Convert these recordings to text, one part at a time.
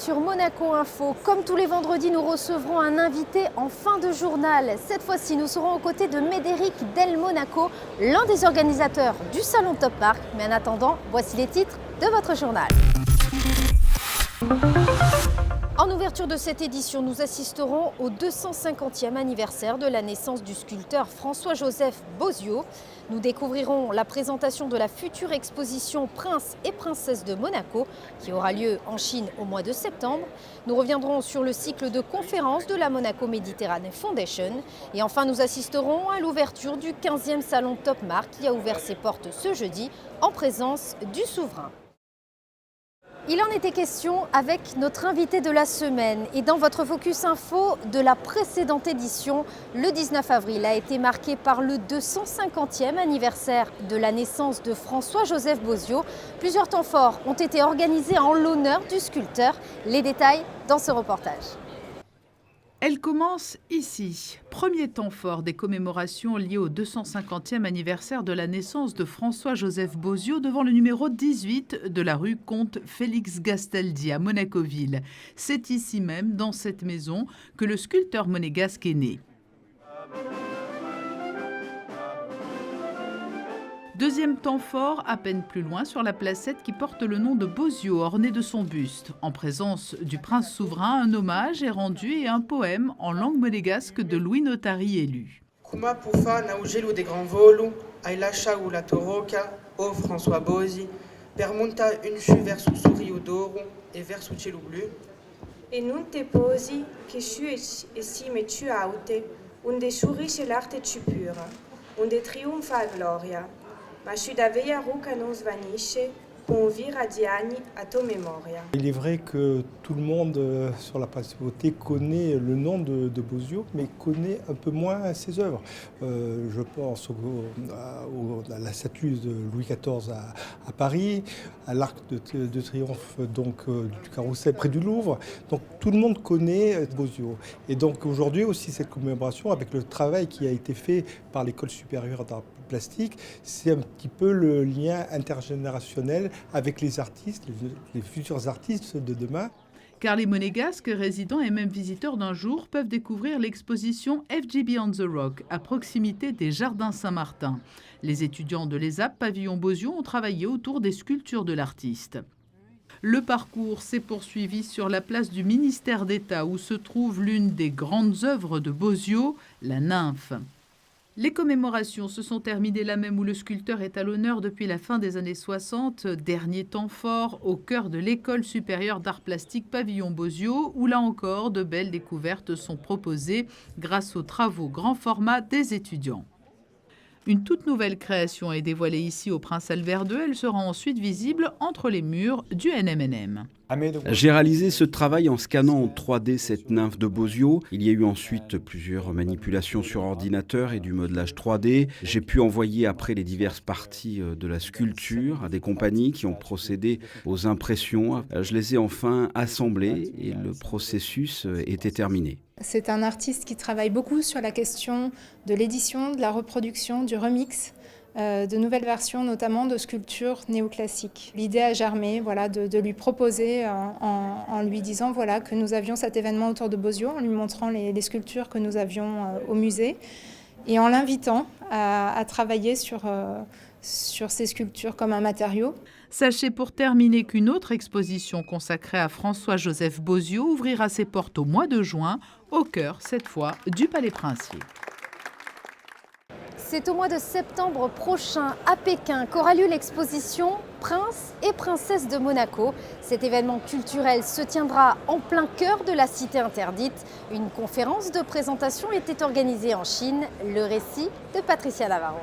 sur Monaco Info. Comme tous les vendredis, nous recevrons un invité en fin de journal. Cette fois-ci, nous serons aux côtés de Médéric Del Monaco, l'un des organisateurs du Salon Top Marque. Mais en attendant, voici les titres de votre journal. En ouverture de cette édition, nous assisterons au 250e anniversaire de la naissance du sculpteur François-Joseph Bozio. Nous découvrirons la présentation de la future exposition Prince et Princesse de Monaco qui aura lieu en Chine au mois de septembre. Nous reviendrons sur le cycle de conférences de la Monaco Mediterranean Foundation. Et enfin, nous assisterons à l'ouverture du 15e Salon Top Marque qui a ouvert ses portes ce jeudi en présence du souverain. Il en était question avec notre invité de la semaine et dans votre Focus Info de la précédente édition, le 19 avril a été marqué par le 250e anniversaire de la naissance de François-Joseph Bozio. Plusieurs temps forts ont été organisés en l'honneur du sculpteur. Les détails dans ce reportage. Elle commence ici. Premier temps fort des commémorations liées au 250e anniversaire de la naissance de François-Joseph Bozio devant le numéro 18 de la rue Comte Félix Gastaldi à Monacoville. C'est ici même, dans cette maison, que le sculpteur monégasque est né. Deuxième temps fort, à peine plus loin, sur la placette qui porte le nom de Bozio, orné de son buste. En présence du prince souverain, un hommage est rendu et un poème en langue monégasque de Louis Notari est lu. Kuma pufa na ugelu de grand volu, ailacha ou la toroca, ô François Bozi, permunta une chu versu suriu d'oro et versu cielo blu. E non te posi che chu e si me tu aute, unde sciurisce l'arte tu pura, unde trionfa a gloria. Ma chu da veia ruca non svanisce, pour vivre à Diani à to memoria. Il est vrai que tout le monde sur la principauté connaît le nom de Bozio, mais connaît un peu moins ses œuvres. Je pense à la statue de Louis XIV à Paris, à l'Arc de Triomphe donc, du Carrousel près du Louvre. Donc tout le monde connaît Bozio. Et donc aujourd'hui aussi cette commémoration, avec le travail qui a été fait par l'École supérieure d'art plastique, c'est un petit peu le lien intergénérationnel avec les artistes, les futurs artistes de demain. Car les monégasques, résidents et même visiteurs d'un jour, peuvent découvrir l'exposition FGB on the Rock, à proximité des Jardins Saint-Martin. Les étudiants de l'ESAP Pavillon Bozio ont travaillé autour des sculptures de l'artiste. Le parcours s'est poursuivi sur la place du ministère d'État, où se trouve l'une des grandes œuvres de Bozio, la Nymphe. Les commémorations se sont terminées là même où le sculpteur est à l'honneur depuis la fin des années 60, dernier temps fort au cœur de l'École supérieure d'art plastique Pavillon Bozio, où là encore de belles découvertes sont proposées grâce aux travaux grand format des étudiants. Une toute nouvelle création est dévoilée ici au Prince Albert II. Elle sera ensuite visible entre les murs du NMNM. J'ai réalisé ce travail en scannant en 3D cette nymphe de Bozio. Il y a eu ensuite plusieurs manipulations sur ordinateur et du modelage 3D. J'ai pu envoyer après les diverses parties de la sculpture à des compagnies qui ont procédé aux impressions. Je les ai enfin assemblées et le processus était terminé. C'est un artiste qui travaille beaucoup sur la question de l'édition, de la reproduction, du remix, de nouvelles versions notamment de sculptures néoclassiques. L'idée a germé de lui proposer en lui disant que nous avions cet événement autour de Bozio, en lui montrant les sculptures que nous avions au musée et en l'invitant à travailler sur ces sculptures comme un matériau. Sachez pour terminer qu'une autre exposition consacrée à François-Joseph Bozio ouvrira ses portes au mois de juin, au cœur, cette fois, du Palais Princier. C'est au mois de septembre prochain à Pékin qu'aura lieu l'exposition Prince et Princesse de Monaco. Cet événement culturel se tiendra en plein cœur de la cité interdite. Une conférence de présentation était organisée en Chine. Le récit de Patricia Navarro.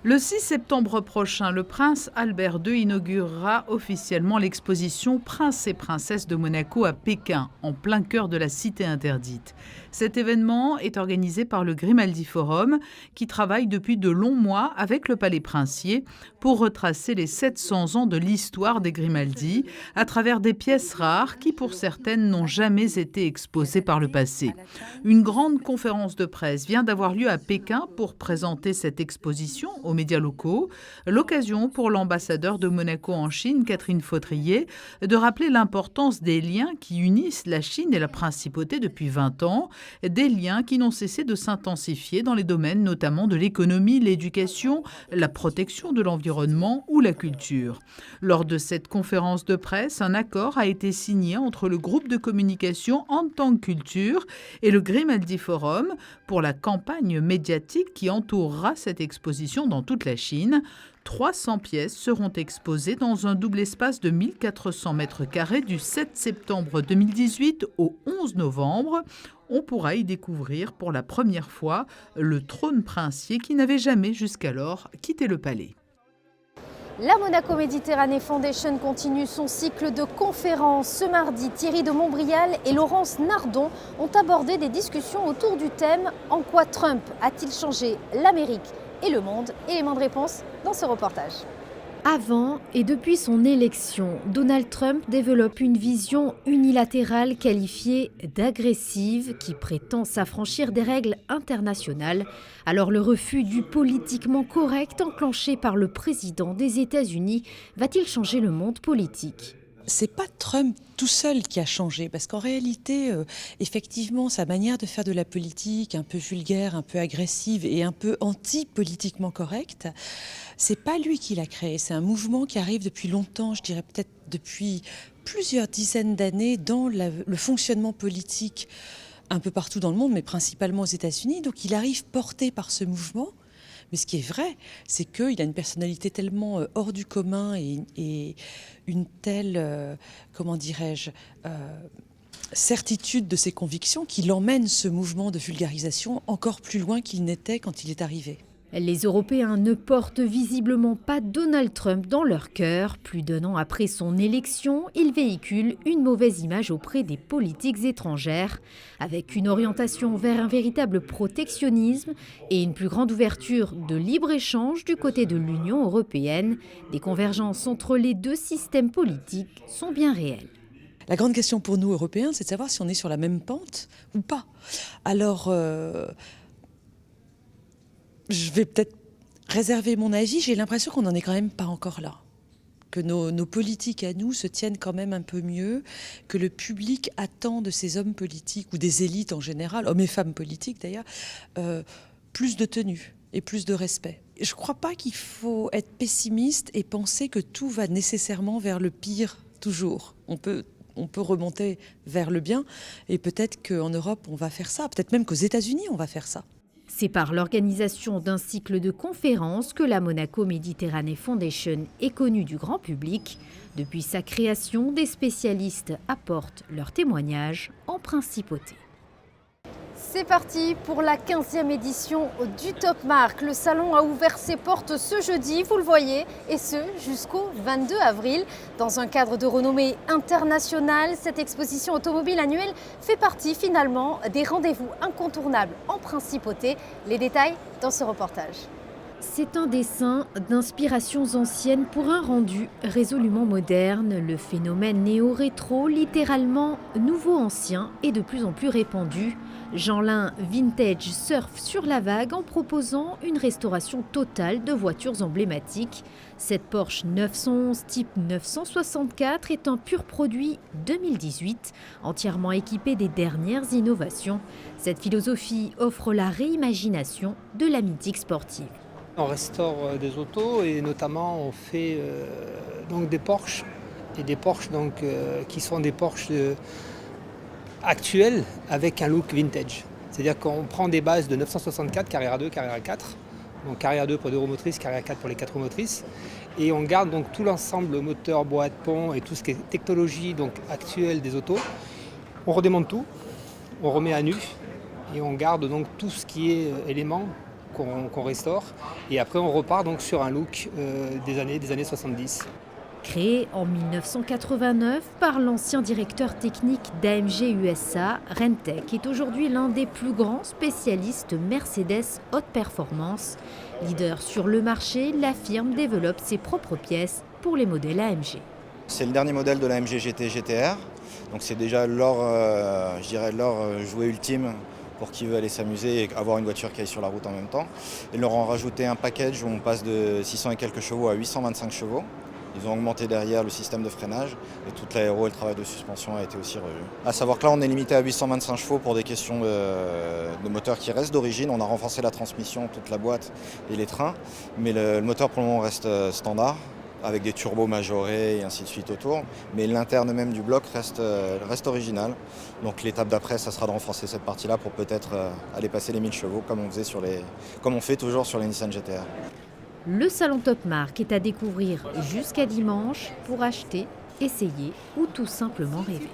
Le 6 septembre prochain, le prince Albert II inaugurera officiellement l'exposition Prince et Princesse de Monaco à Pékin, en plein cœur de la cité interdite. Cet événement est organisé par le Grimaldi Forum, qui travaille depuis de longs mois avec le Palais Princier pour retracer les 700 ans de l'histoire des Grimaldi à travers des pièces rares qui, pour certaines, n'ont jamais été exposées par le passé. Une grande conférence de presse vient d'avoir lieu à Pékin pour présenter cette exposition au médias locaux. L'occasion pour l'ambassadeur de Monaco en Chine, Catherine Fautrier, de rappeler l'importance des liens qui unissent la Chine et la principauté depuis 20 ans, des liens qui n'ont cessé de s'intensifier dans les domaines notamment de l'économie, l'éducation, la protection de l'environnement ou la culture. Lors de cette conférence de presse, un accord a été signé entre le groupe de communication Hantang Culture et le Grimaldi Forum pour la campagne médiatique qui entourera cette exposition dans toute la Chine. 300 pièces seront exposées dans un double espace de 1400 mètres carrés du 7 septembre 2018 au 11 novembre. On pourra y découvrir pour la première fois le trône princier qui n'avait jamais jusqu'alors quitté le palais. La Monaco Méditerranée Foundation continue son cycle de conférences. Ce mardi, Thierry de Montbrial et Laurence Nardon ont abordé des discussions autour du thème « En quoi Trump a-t-il changé l'Amérique et le monde ?» Élément de réponse dans ce reportage. Avant et depuis son élection, Donald Trump développe une vision unilatérale qualifiée d'agressive qui prétend s'affranchir des règles internationales. Alors le refus du politiquement correct enclenché par le président des États-Unis va-t-il changer le monde politique ? C'est pas Trump tout seul qui a changé, parce qu'en réalité, effectivement, sa manière de faire de la politique, un peu vulgaire, un peu agressive et un peu anti-politiquement correcte, c'est pas lui qui l'a créé. C'est un mouvement qui arrive depuis longtemps, je dirais peut-être depuis plusieurs dizaines d'années dans le fonctionnement politique un peu partout dans le monde, mais principalement aux États-Unis. Donc il arrive porté par ce mouvement. Mais ce qui est vrai, c'est qu'il a une personnalité tellement hors du commun et une telle, certitude de ses convictions qu'il emmène ce mouvement de vulgarisation encore plus loin qu'il n'était quand il est arrivé. Les Européens ne portent visiblement pas Donald Trump dans leur cœur. Plus d'un an après son élection, il véhicule une mauvaise image auprès des politiques étrangères, avec une orientation vers un véritable protectionnisme et une plus grande ouverture de libre-échange du côté de l'Union européenne. Des convergences entre les deux systèmes politiques sont bien réelles. La grande question pour nous, Européens, c'est de savoir si on est sur la même pente ou pas. Alors, je vais peut-être réserver mon avis. J'ai l'impression qu'on n'en est quand même pas encore là. Que nos politiques à nous se tiennent quand même un peu mieux, que le public attend de ces hommes politiques, ou des élites en général, hommes et femmes politiques d'ailleurs, plus de tenue et plus de respect. Je ne crois pas qu'il faut être pessimiste et penser que tout va nécessairement vers le pire toujours. On peut remonter vers le bien et peut-être qu'en Europe on va faire ça, peut-être même qu'aux États-Unis on va faire ça. C'est par l'organisation d'un cycle de conférences que la Monaco Méditerranée Foundation est connue du grand public. Depuis sa création, des spécialistes apportent leurs témoignages en principauté. C'est parti pour la 15e édition du Top Marque. Le salon a ouvert ses portes ce jeudi, vous le voyez, et ce jusqu'au 22 avril. Dans un cadre de renommée internationale, cette exposition automobile annuelle fait partie finalement des rendez-vous incontournables en principauté. Les détails dans ce reportage. C'est un dessin d'inspirations anciennes pour un rendu résolument moderne. Le phénomène néo-rétro, littéralement nouveau-ancien, est de plus en plus répandu. Jeanlin Vintage surfe sur la vague en proposant une restauration totale de voitures emblématiques. Cette Porsche 911 type 964 est un pur produit 2018, entièrement équipé des dernières innovations. Cette philosophie offre la réimagination de la mythique sportive. On restaure des autos et notamment on fait donc des Porsche et des Porsche qui sont des Porsche actuels avec un look vintage. C'est-à-dire qu'on prend des bases de 964, Carrera 2, Carrera 4, donc Carrera 2 pour les 2 roues motrices, Carrera 4 pour les 4 roues motrices, et on garde donc tout l'ensemble moteur, boîte, pont et tout ce qui est technologie donc actuelle des autos. On redémonte tout, on remet à nu et on garde donc tout ce qui est éléments qu'on restaure, et après on repart donc sur un look des années 70. Créé en 1989 par l'ancien directeur technique d'AMG USA, Rentec est aujourd'hui l'un des plus grands spécialistes Mercedes haute performance. Leader sur le marché, la firme développe ses propres pièces pour les modèles AMG. C'est le dernier modèle de l'AMG GT GTR, donc c'est déjà leur jouet ultime pour qui veut aller s'amuser et avoir une voiture qui aille sur la route en même temps. Ils leur ont rajouté un package où on passe de 600 et quelques chevaux à 825 chevaux. Ils ont augmenté derrière le système de freinage et toute l'aéro et le travail de suspension a été aussi revu. À savoir que là, on est limité à 825 chevaux pour des questions de moteur qui restent d'origine. On a renforcé la transmission, toute la boîte et les trains, mais le moteur pour le moment reste standard, avec des turbos majorés et ainsi de suite autour. Mais l'interne même du bloc reste original. Donc l'étape d'après, ça sera de renforcer cette partie-là pour peut-être aller passer les 1000 chevaux comme on fait toujours sur les Nissan GT-R. Le salon Top Marque est à découvrir jusqu'à dimanche pour acheter, essayer ou tout simplement rêver.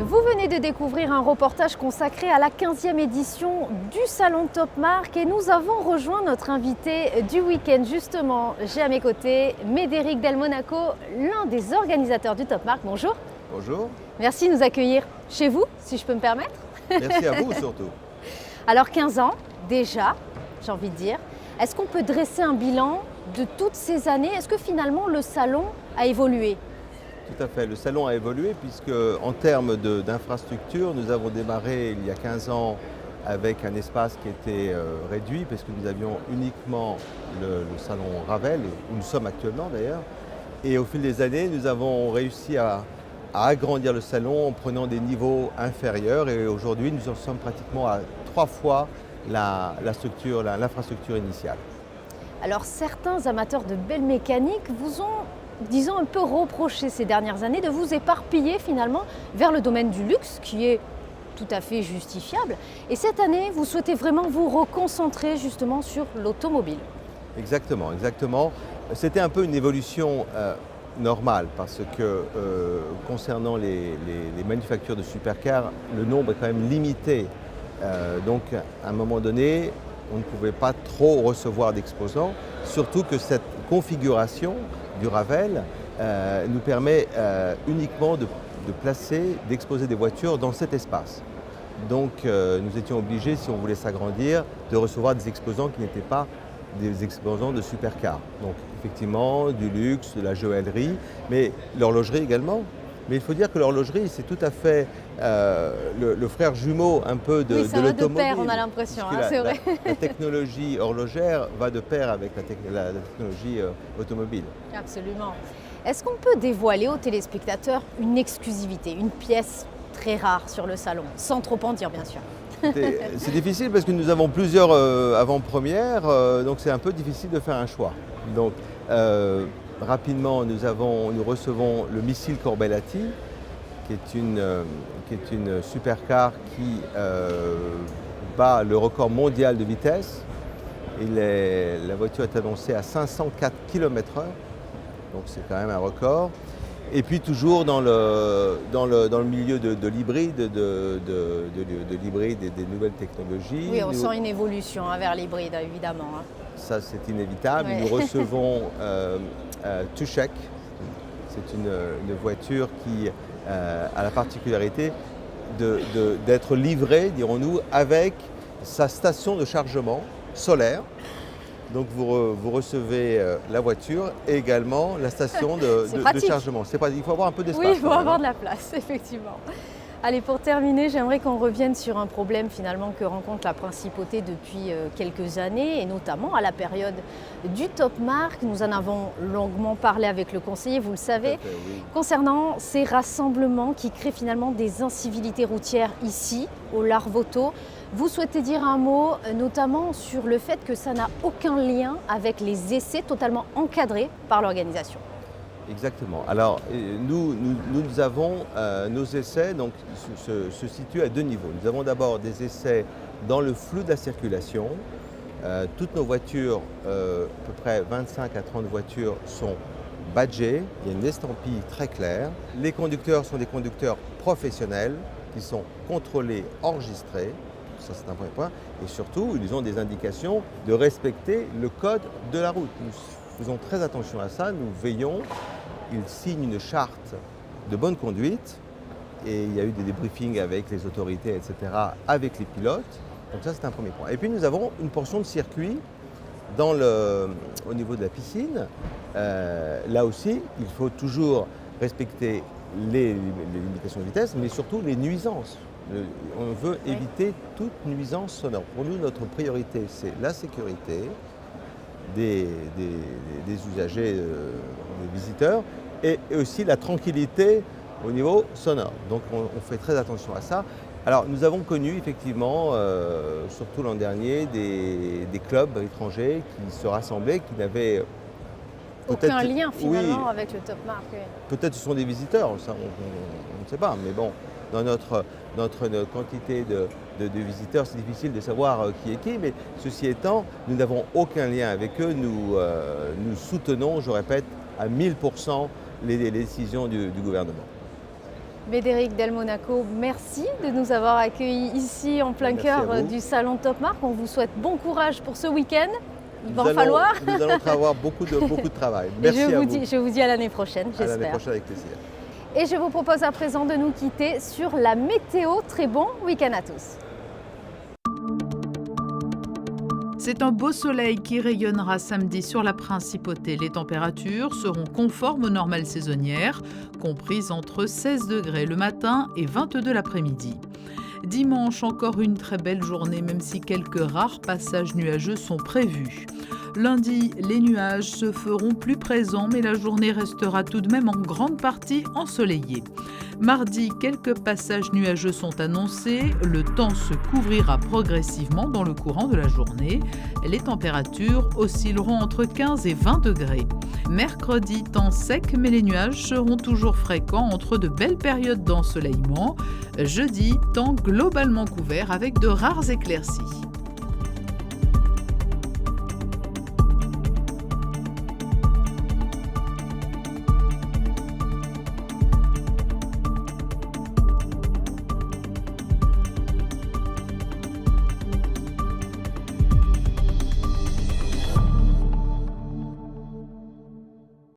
Vous venez de découvrir un reportage consacré à la 15e édition du Salon Top Marque et nous avons rejoint notre invité du week-end. Justement, j'ai à mes côtés Médéric Del Monaco, l'un des organisateurs du Top Marque. Bonjour. Bonjour. Merci de nous accueillir chez vous, si je peux me permettre. Merci à vous surtout. Alors 15 ans déjà, j'ai envie de dire. Est-ce qu'on peut dresser un bilan de toutes ces années? Est-ce que finalement le salon a évolué? Tout à fait, le salon a évolué puisque en termes d'infrastructure, nous avons démarré il y a 15 ans avec un espace qui était réduit parce que nous avions uniquement le salon Ravel, où nous sommes actuellement d'ailleurs. Et au fil des années, nous avons réussi à agrandir le salon en prenant des niveaux inférieurs et aujourd'hui nous en sommes pratiquement à 3 fois l'infrastructure initiale. Alors certains amateurs de belle mécanique vous ont, disons, un peu reproché ces dernières années de vous éparpiller finalement vers le domaine du luxe qui est tout à fait justifiable. Et cette année, vous souhaitez vraiment vous reconcentrer justement sur l'automobile. Exactement, exactement. C'était un peu une évolution normale parce que concernant les manufactures de supercars, le nombre est quand même limité. Donc à un moment donné, on ne pouvait pas trop recevoir d'exposants, surtout que cette configuration du Ravel nous permet uniquement d'exposer des voitures dans cet espace. Donc nous étions obligés, si on voulait s'agrandir, de recevoir des exposants qui n'étaient pas des exposants de supercars. Donc effectivement, du luxe, de la joaillerie, mais l'horlogerie également. Mais il faut dire que l'horlogerie, c'est tout à fait le frère jumeau un peu de l'automobile. Oui, ça va de pair, on a l'impression, c'est vrai. La technologie horlogère va de pair avec la technologie automobile. Absolument. Est-ce qu'on peut dévoiler aux téléspectateurs une exclusivité, une pièce très rare sur le salon, sans trop en dire bien sûr? C'est difficile parce que nous avons plusieurs avant-premières, donc c'est un peu difficile de faire un choix. Donc rapidement, nous recevons le Missile Corbellati, qui est une supercar qui bat le record mondial de vitesse. La voiture est annoncée à 504 km/h, donc c'est quand même un record. Et puis toujours dans le milieu de l'hybride, de l'hybride et des nouvelles technologies. Oui, on sent une évolution vers l'hybride, évidemment. Ça, c'est inévitable. Ouais. Nous recevons Tushek. C'est une voiture qui a la particularité d'être livrée, dirons-nous, avec sa station de chargement solaire. Donc vous recevez la voiture et également la station de chargement. Il faut avoir un peu d'espace. Oui, il faut avoir de la place, effectivement. Allez, pour terminer, j'aimerais qu'on revienne sur un problème finalement que rencontre la principauté depuis quelques années et notamment à la période du Top Marque. Nous en avons longuement parlé avec le conseiller, vous le savez, oui. Concernant ces rassemblements qui créent finalement des incivilités routières ici, au Larvoto. Vous souhaitez dire un mot notamment sur le fait que ça n'a aucun lien avec les essais totalement encadrés par l'organisation. Exactement. Alors nous avons nos essais donc, se situent à 2 niveaux. Nous avons d'abord des essais dans le flux de la circulation. Toutes nos voitures, à peu près 25 à 30 voitures sont badgées. Il y a une estampille très claire. Les conducteurs sont des conducteurs professionnels qui sont contrôlés, enregistrés. Ça, c'est un premier point. Et surtout, ils ont des indications de respecter le code de la route. Nous faisons très attention à ça. Nous veillons. Ils signent une charte de bonne conduite. Et il y a eu des débriefings avec les autorités, etc., avec les pilotes. Donc ça, c'est un premier point. Et puis, nous avons une portion de circuit Au niveau de la piscine, là aussi, il faut toujours respecter les limitations de vitesse, mais surtout les nuisances. On veut éviter toute nuisance sonore. Pour nous, notre priorité, c'est la sécurité des usagers, des visiteurs, et aussi la tranquillité au niveau sonore. Donc on fait très attention à ça. Alors nous avons connu effectivement, surtout l'an dernier, des clubs étrangers qui se rassemblaient, qui n'avaient aucun lien finalement avec le Top Mark. Oui. Peut-être ce sont des visiteurs, ça on ne sait pas, mais bon, dans notre quantité de visiteurs, c'est difficile de savoir qui est qui, mais ceci étant, nous n'avons aucun lien avec eux, nous soutenons, je répète, à 1000% les décisions du gouvernement. Bédéric Del Monaco, merci de nous avoir accueillis ici en plein cœur du salon Top Mark. On vous souhaite bon courage pour ce week-end. Il va en falloir. Nous allons avoir beaucoup de travail. Merci à vous. Je vous dis à l'année prochaine, j'espère. À l'année prochaine avec plaisir. Et je vous propose à présent de nous quitter sur la météo. Très bon week-end à tous. C'est un beau soleil qui rayonnera samedi sur la principauté. Les températures seront conformes aux normales saisonnières, comprises entre 16 degrés le matin et 22 l'après-midi. Dimanche, encore une très belle journée, même si quelques rares passages nuageux sont prévus. Lundi, les nuages se feront plus présents, mais la journée restera tout de même en grande partie ensoleillée. Mardi, quelques passages nuageux sont annoncés. Le temps se couvrira progressivement dans le courant de la journée. Les températures oscilleront entre 15 et 20 degrés. Mercredi, temps sec, mais les nuages seront toujours fréquents entre de belles périodes d'ensoleillement. Jeudi, temps globalement couvert avec de rares éclaircies.